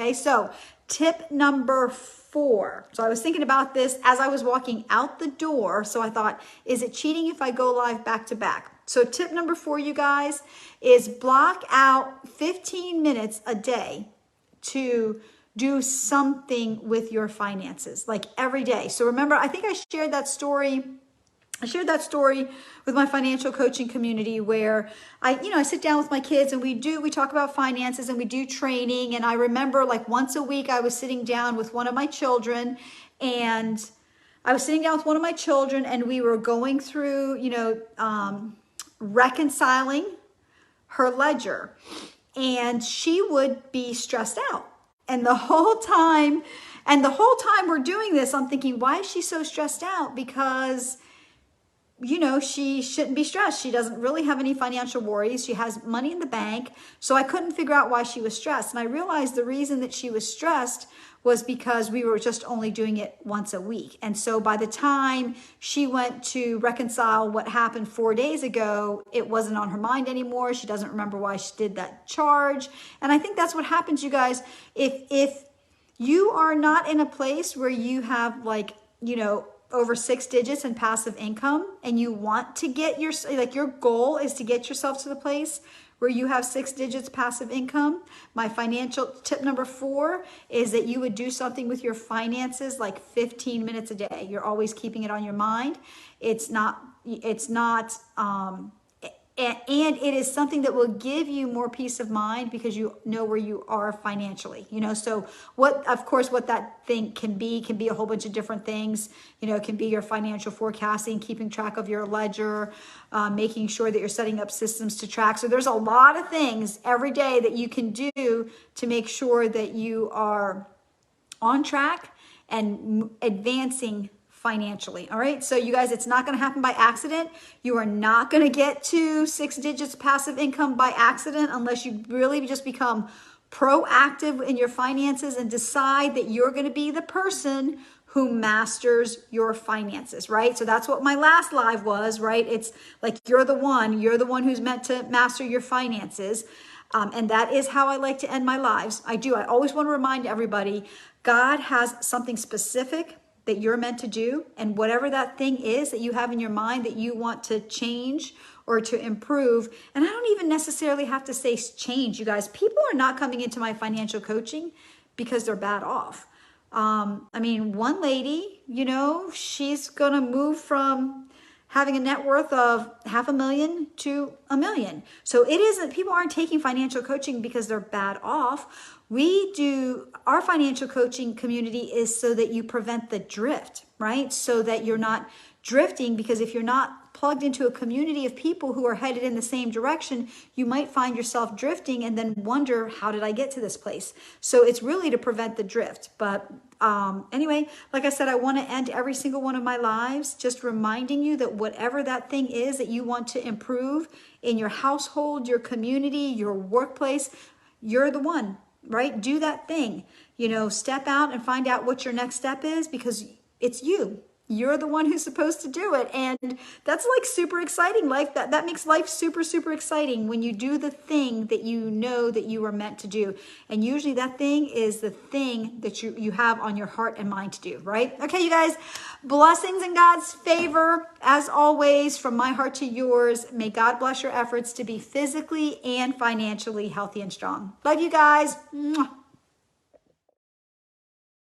Okay, so tip number 4. So I was thinking about this as I was walking out the door. So I thought, is it cheating if I go live back to back? So tip number 4, you guys, is block out 15 minutes a day to do something with your finances, like every day. So remember, I think I shared that story with my financial coaching community where I sit down with my kids and we talk about finances and we do training. And I remember like once a week I was sitting down with one of my children and we were going through, reconciling her ledger, and she would be stressed out. And the whole time we're doing this, I'm thinking, why is she so stressed out? Because she shouldn't be stressed. She doesn't really have any financial worries. She has money in the bank. So I couldn't figure out why she was stressed. And I realized the reason that she was stressed was because we were just only doing it once a week. And so by the time she went to reconcile what happened 4 days ago, it wasn't on her mind anymore. She doesn't remember why she did that charge. And I think that's what happens, you guys. If you are not in a place where you have over 6 digits in passive income and you want to get your goal is to get yourself to the place where you have 6 digits passive income, my financial tip number 4 is that you would do something with your finances like 15 minutes a day. You're always keeping it on your mind. And it is something that will give you more peace of mind because you know where you are financially, so what that thing can be a whole bunch of different things. It can be your financial forecasting, keeping track of your ledger, making sure that you're setting up systems to track. So there's a lot of things every day that you can do to make sure that you are on track and advancing financially. All right. So you guys, it's not going to happen by accident. You are not going to get to 6 digits passive income by accident unless you really just become proactive in your finances and decide that you're going to be the person who masters your finances, right? So that's what my last live was, right? It's like, you're the one who's meant to master your finances. And that is how I like to end my lives. I always want to remind everybody, God has something specific that you're meant to do, and whatever that thing is that you have in your mind that you want to change or to improve. And I don't even necessarily have to say change, you guys. People are not coming into my financial coaching because they're bad off. One lady, she's gonna move from having a net worth of $500,000 to $1 million. So it isn't, people aren't taking financial coaching because they're bad off. Our financial coaching community is so that you prevent the drift, right? So that you're not drifting, because if you're not plugged into a community of people who are headed in the same direction, you might find yourself drifting and then wonder, how did I get to this place? So it's really to prevent the drift. But anyway, like I said, I want to end every single one of my lives just reminding you that whatever that thing is that you want to improve in your household, your community, your workplace, you're the one, right? Do that thing, step out and find out what your next step is, because it's you. You're the one who's supposed to do it. And that's like super exciting. That makes life super, super exciting when you do the thing that you know that you are meant to do. And usually that thing is the thing that you have on your heart and mind to do, right? Okay, you guys, blessings and God's favor, as always, from my heart to yours. May God bless your efforts to be physically and financially healthy and strong. Love you guys. Mwah.